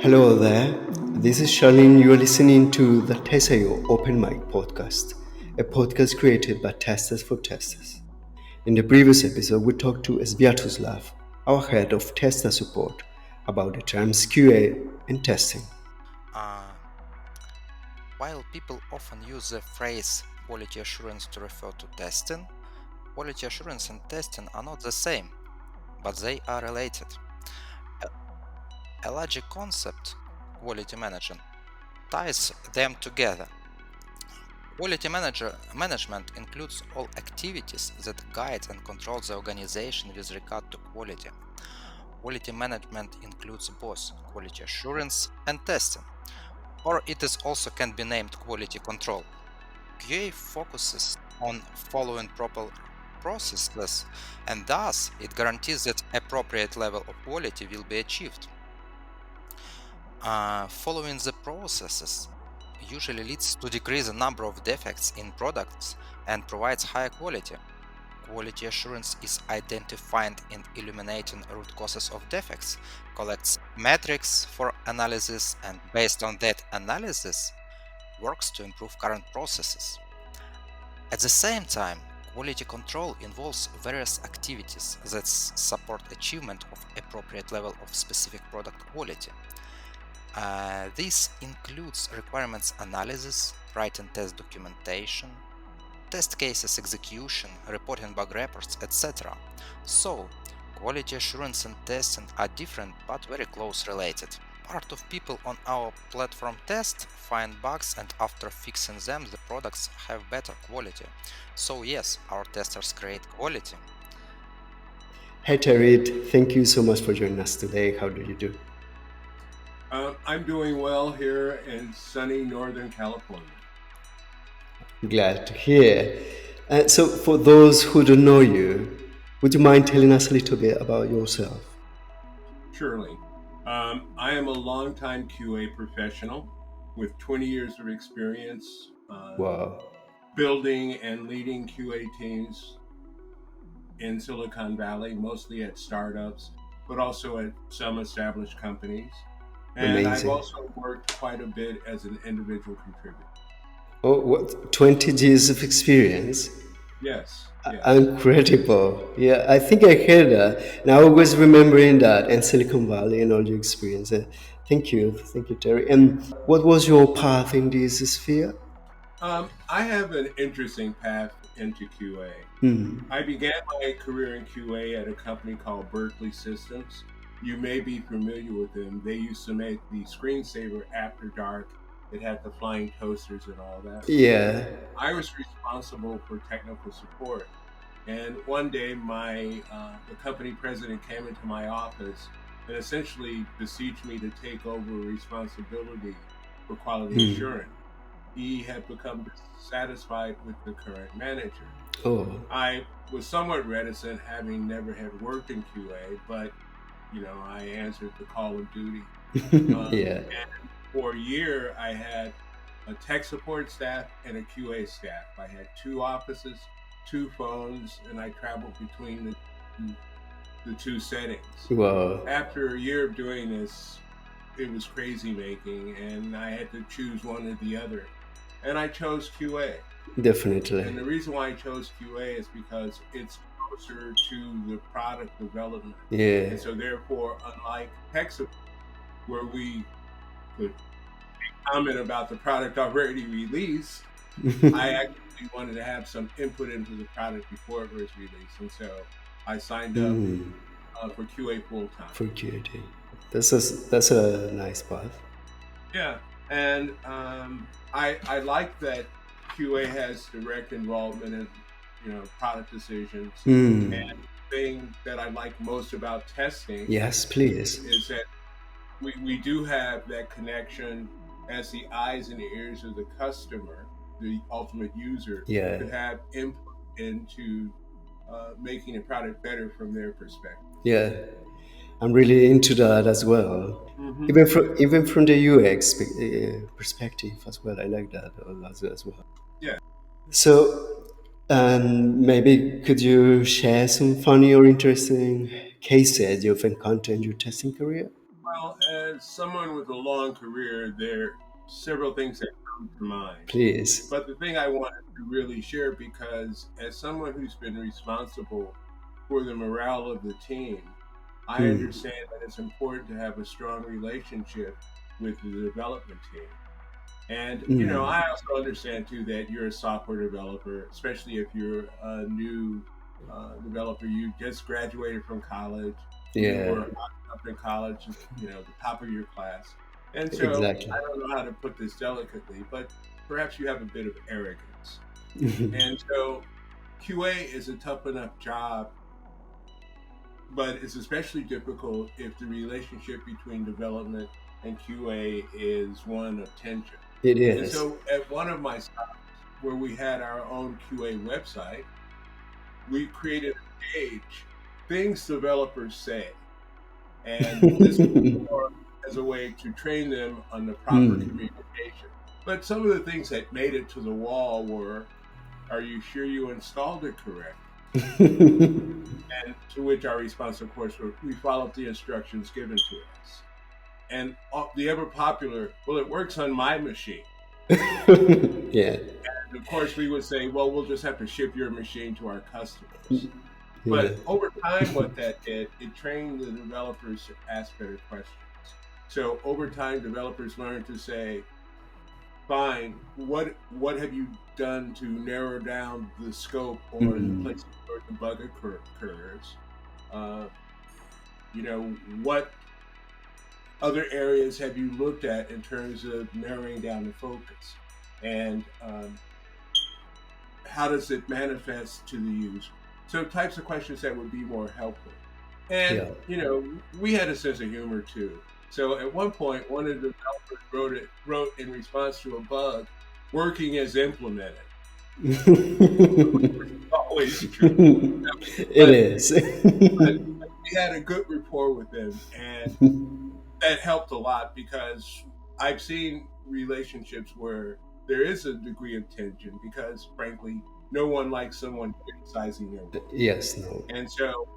Hello there. This is Charlene. You are listening to the Tesayo Open Mic podcast, a podcast created by testers for testers. In the previous episode, we talked to Sviatoslav, our head of tester support, about the terms QA and testing. Uh, while people often use the phrase quality assurance to refer to testing, quality assurance and testing are not the same, but they are related. A a larger concept, quality management, ties them together. Management includes all activities that guide and control the organization with regard to quality. Quality management includes both quality assurance and testing, or it is also can be named quality control. QA focuses on following proper processes, and thus it guarantees that appropriate level of quality will be achieved. Following the processes usually leads to decrease the number of defects in products and provides higher quality. Quality assurance is identifying and eliminating root causes of defects, collects metrics for analysis, and based on that analysis, works to improve current processes. At the same time, quality control involves various activities that support achievement of appropriate level of specific product quality. This includes requirements analysis, writing test documentation, test cases execution, reporting bug reports, etc. So, quality assurance and testing are different but very close related. Part of people on our platform test, find bugs, and after fixing them, the products have better quality. So yes, our testers create quality. Hey Terry, thank you so much for joining us today. How do you do? I'm doing well here in sunny Northern California. Glad to hear. So, for those who don't know you, would you mind telling us a little bit about yourself? Surely. I am a longtime QA professional with 20 years of experience Wow, building and leading QA teams in Silicon Valley, mostly at startups, but also at some established companies. And I've amazing. also worked quite a bit as an individual contributor. Oh, what, 20 years of experience? Yes, yes. Incredible. Yeah, I think I heard that. And I was remembering that in Silicon Valley and all your experience. Thank you. Thank you, Terry. And what was your path in this sphere? I have an interesting path into QA. I began my career in QA at a company called Berkeley Systems. You may be familiar with them. They used to make the screensaver After Dark. It had the flying toasters and all that. Yeah. I was responsible for technical support. And one day, the company president came into my office and essentially beseeched me to take over responsibility for quality assurance. He had become dissatisfied with the current manager. Oh, I was somewhat reticent, having never had worked in QA, but I answered the call of duty. yeah. And for a year, I had a tech support staff and a QA staff. I had two offices, two phones, and I traveled between the two settings. Wow, After a year of doing this, it was crazy making, and I had to choose one or the other. And I chose QA. definitely. And the reason why I chose QA is because it's closer to the product development. Yeah. And so therefore, unlike tech support, where we could comment about the product already released, I actually wanted to have some input into the product before it was released. And so I signed up for QA full time. For QA. That's a nice path. Yeah. And I like that QA has direct involvement in product decisions. And the thing that I like most about testing Yes, please. is that we do have that connection as the eyes and the ears of the customer, the ultimate user, Yeah. to have input into making a product better from their perspective. Yeah, I'm really into that as well. Even from the UX perspective as well, I like that as well. Yeah. So, maybe could you share some funny or interesting cases you've encountered in your testing career? Well, as someone with a long career, there are several things that come to mind. Please. But the thing I wanted to really share, because as someone who's been responsible for the morale of the team, I Hmm. understand that it's important to have a strong relationship with the development team. And, Hmm. I also understand too that you're a software developer, especially if you're a new developer. You just graduated from college, you Yeah, were up in college, the top of your class. And so I exactly. don't know how to put this delicately, but perhaps you have a bit of arrogance. And so QA is a tough enough job, but it's especially difficult if the relationship between development and QA is one of tension. It And is. so at one of my stops where we had our own QA website, we created a page, things developers say. And this was more as a way to train them on the proper Hmm. communication. But some of the things that made it to the wall were, are you sure you installed it correct? And to which our response, of course, was, we followed the instructions given to us. And the ever popular, well, it works on my machine. Yeah, And of course, we would say, well, we'll just have to ship your machine to our customers. yeah. But over time, what that did, it trained the developers to ask better questions. So over time, developers learned to say, fine, what have you done to narrow down the scope or the Hmm. places where the bug occurs? Uh, what other areas have you looked at in terms of narrowing down the focus? And how does it manifest to the user? So types of questions that would be more helpful. And, Yeah. we had a sense of humor too. So at one point, one of the developers wrote in response to a bug, working as implemented. Always true. It But, is. but we had a good rapport with them. And that helped a lot because I've seen relationships where there is a degree of tension because, frankly, no one likes someone criticizing their work. Yes, no. And so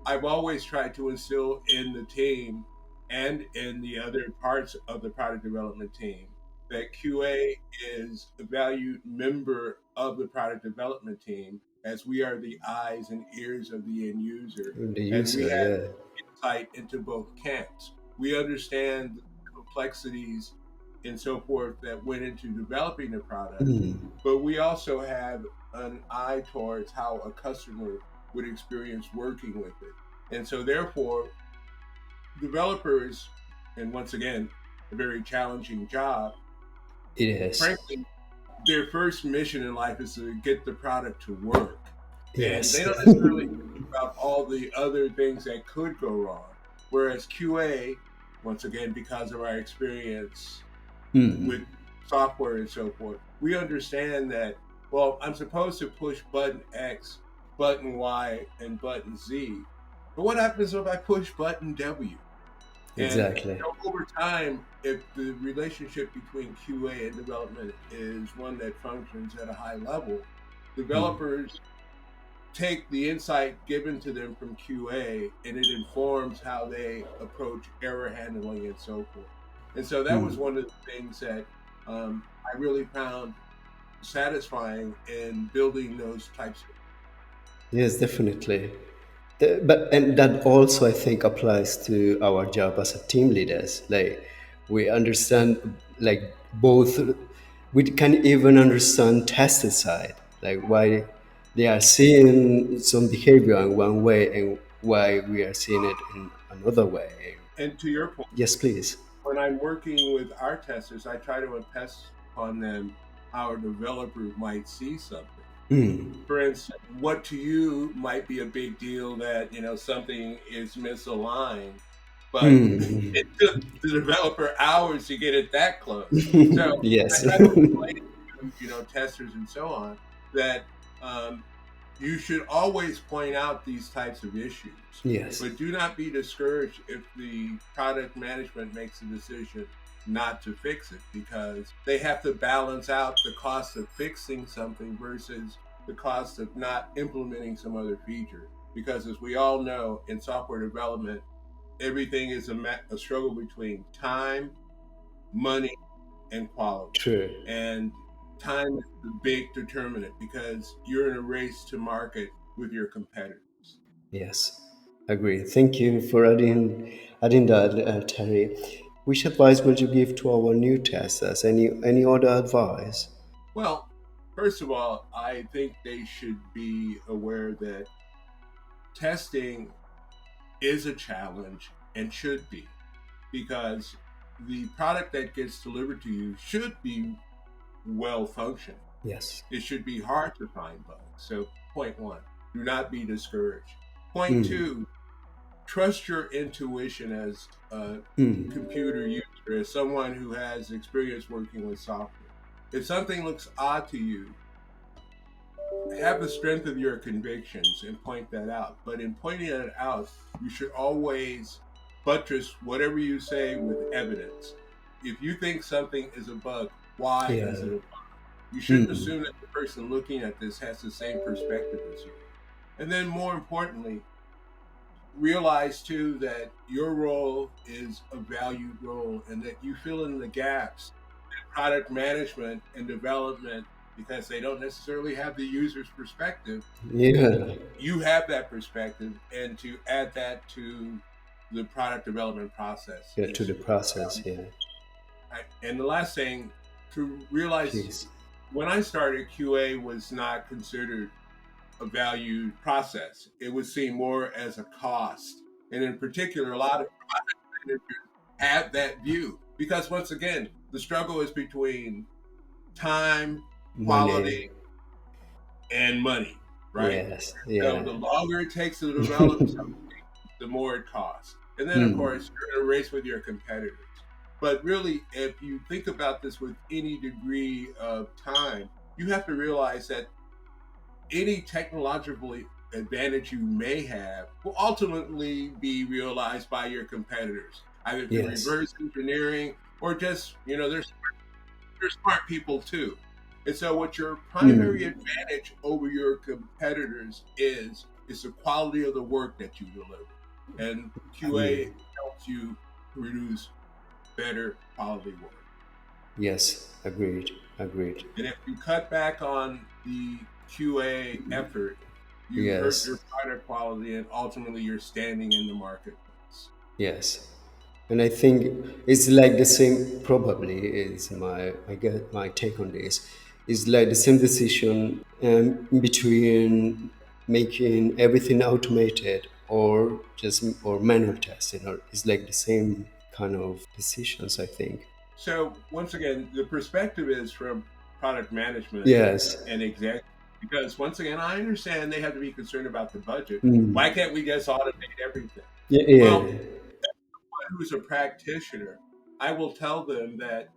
I've always tried to instill in the team and in the other parts of the product development team that QA is a valued member of the product development team, as we are the eyes and ears of the end user, The and we user, have yeah. insight into both camps. We understand the complexities and so forth that went into developing the product, Mm. but we also have an eye towards how a customer would experience working with it. And so, therefore, developers, and once again, a very challenging job, It is. frankly, their first mission in life is to get the product to work. And Yes. they don't necessarily think about all the other things that could go wrong. Whereas QA, once again, because of our experience with Mm. software and so forth, we understand that, well, I'm supposed to push button X, button Y, and button Z. But what happens if I push button W? And Exactly. over time, if the relationship between QA and development is one that functions at a high level, Mm. developers take the insight given to them from QA and it informs how they approach error handling and so forth. And so that was Mm. one of the things that I really found satisfying in building those types of. Yes, definitely. But and that also I think applies to our job as a team leaders. Like we understand like both we can even understand tester side, like why they are seeing some behavior in one way and why we are seeing it in another way. And to your point, Yes, please. when I'm working with our testers, I try to impress upon them how a developer might see something. Mm. For instance, what to you might be a big deal that something is misaligned, but Mm. it took the developer hours to get it that close. So I Yes. try to explain to testers and so on that um, you should always point out these types of issues, Yes. but do not be discouraged if the product management makes a decision not to fix it, because they have to balance out the cost of fixing something versus the cost of not implementing some other feature. Because as we all know, in software development, everything is a struggle between time, money, and quality. True. And time is the big determinant because you're in a race to market with your competitors. Yes, agree. Thank you for adding that, Terry. Which advice would you give to our new testers? Any other advice? Well, first of all, I think they should be aware that testing is a challenge and should be because the product that gets delivered to you should be well functioning. Yes. It should be hard to find bugs. So, point one, do not be discouraged. Point two, trust your intuition as a computer user, as someone who has experience working with software. If something looks odd to you, have the strength of your convictions and point that out. But in pointing it out, you should always buttress whatever you say with evidence. If you think something is a bug, why is it a bug? You shouldn't assume that the person looking at this has the same perspective as you. And then more importantly, realize too that your role is a valued role and that you fill in the gaps in product management and development because they don't necessarily have the user's perspective. Yeah. You have that perspective, and to add that to the product development process. Yeah, to the process. Yeah. And the last thing, to realize Please. when I started, QA was not considered a valued process. It was seen more as a cost. And in particular, a lot of product managers have that view because once again, the struggle is between time, quality, Money. and money, right? Yes. So Yeah. the longer it takes to develop something, the more it costs. And then, of course, you're in a race with your competitors. But really, if you think about this with any degree of time, you have to realize that any technological advantage you may have will ultimately be realized by your competitors, either through Yes. reverse engineering or just, they're smart people too. And so what your primary advantage over your competitors is the quality of the work that you deliver. And QA helps you produce better quality work. Yes. Agreed. Agreed. And if you cut back on the QA effort, you hurt Yes. your product quality and ultimately you're standing in the marketplace. Yes. And I think it's like the same. Probably is I get my take on this. It's like the same decision between making everything automated or just or manual testing. Or it's like the same kind of decisions. I think. So once again, the perspective is from product management Yes. and exec. Because once again, I understand they have to be concerned about the budget. Why can't we just automate everything? Yeah. Yeah. Well, who's a practitioner, I will tell them that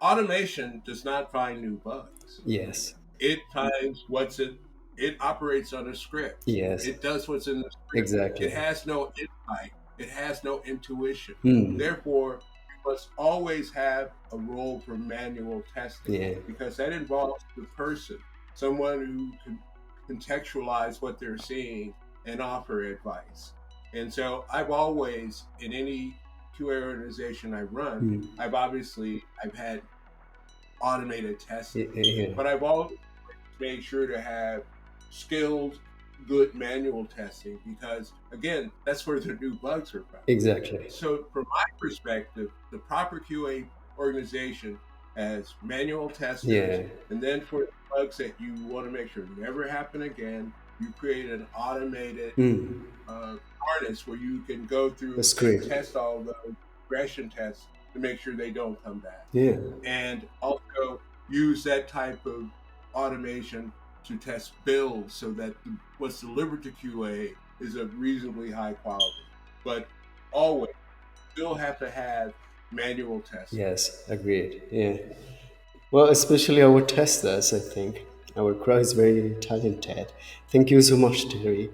automation does not find new bugs. Yes. It finds what's in. It operates on a script. Yes. It does what's in the script. Exactly. It has no insight. It has no intuition. Hmm. Therefore, you must always have a role for manual testing Yeah. because that involves the person, someone who can contextualize what they're seeing and offer advice. And so I've always, in any QA organization I run, I've had automated testing, Yeah. but I've always made sure to have skilled, good manual testing because, again, that's where the new bugs are found. Exactly. So, from my perspective, the proper QA organization has manual testers, Yeah. and then for the bugs that you want to make sure never happen again, you create an automated harness where you can go through That's and great. test all those regression tests to make sure they don't come back. Yeah. And also use that type of automation to test builds so that what's delivered to QA is of reasonably high quality. But always still have to have manual testing. Yes, agreed. Yeah. Well, especially our testers, I think. Our crowd is very talented. Thank you so much, Terry.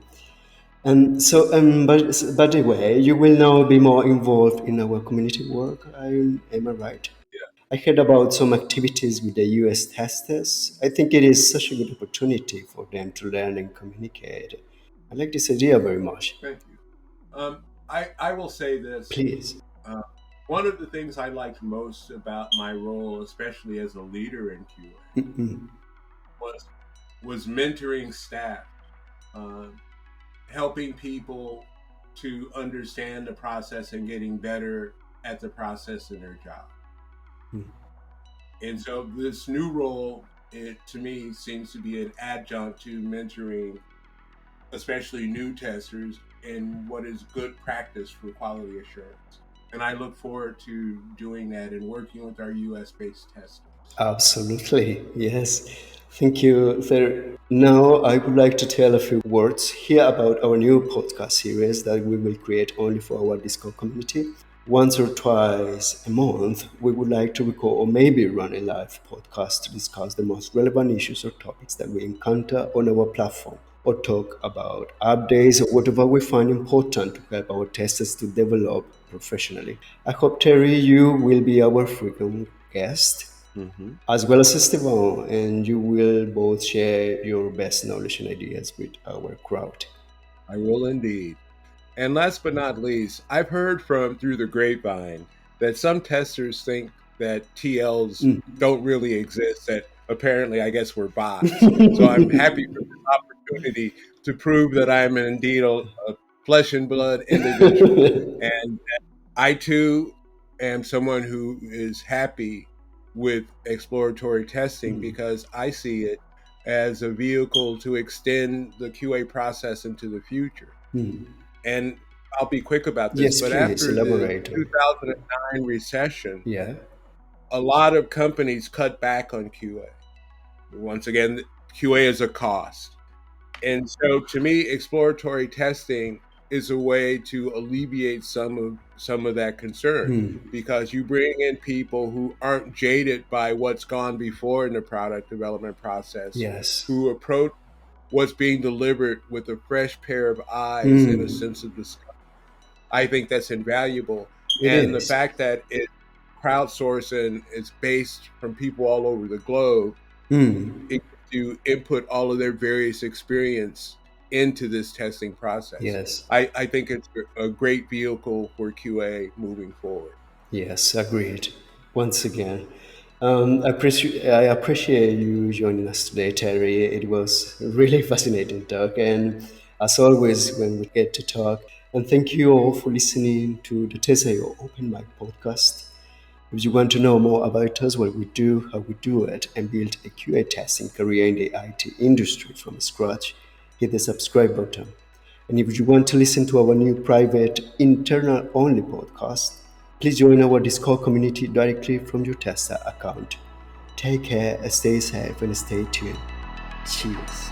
And so, by the way, you will now be more involved in our community work. Am I right? Yeah, I heard about some activities with the US testers. I think it is such a good opportunity for them to learn and communicate. I like this idea very much. thank you. I will say this. Please. Uh, One of the things I liked most about my role, especially as a leader in QA, Mm-mm. was was mentoring staff, uh, helping people to understand the process and getting better at the process in their job. Mm. And so this new role, it to me seems to be an adjunct to mentoring, especially new testers, in what is good practice for quality assurance. And I look forward to doing that and working with our US based testers. Absolutely, yes. Thank you. Now, I would like to tell a few words here about our new podcast series that we will create only for our Discord community. Once or twice a month, we would like to record or maybe run a live podcast to discuss the most relevant issues or topics that we encounter on our platform, or talk about updates or whatever we find important to help our testers to develop professionally. I hope, Terry, you will be our frequent guest Mm-hmm. as well as Esteban, and you will both share your best knowledge and ideas with our crowd. I will indeed. And last but not least, I've heard from through the grapevine that some testers think that TLs don't really exist, that apparently, I guess, we're bots. So I'm happy for this opportunity to prove that I'm indeed a flesh and blood individual. And I too am someone who is happy with exploratory testing because I see it as a vehicle to extend the QA process into the future. And I'll be quick about this, Yes, but please after the elaborate. 2009 recession, Yeah. a lot of companies cut back on QA. Once again, QA is a cost. And so to me, exploratory testing is a way to alleviate some of that concern because you bring in people who aren't jaded by what's gone before in the product development process, Yes. who approach what's being delivered with a fresh pair of eyes and a sense of discovery. I think that's invaluable. It And the is. fact that it's crowdsourced and it's based from people all over the globe, it gives you input all of their various experience into this testing process. Yes. I think it's a great vehicle for QA moving forward. Yes, agreed. Once again, I appreciate you joining us today, Terry. It was really fascinating talk, and as always, when we get to talk, and thank you all for listening to the Teseo Open Mic podcast. If you want to know more about us, what we do, how we do it, and build a QA testing career in the IT industry from scratch, hit the subscribe button. And if you want to listen to our new private internal only podcast, please join our Discord community directly from your Testa account. Take care, stay safe, and stay tuned. Cheers.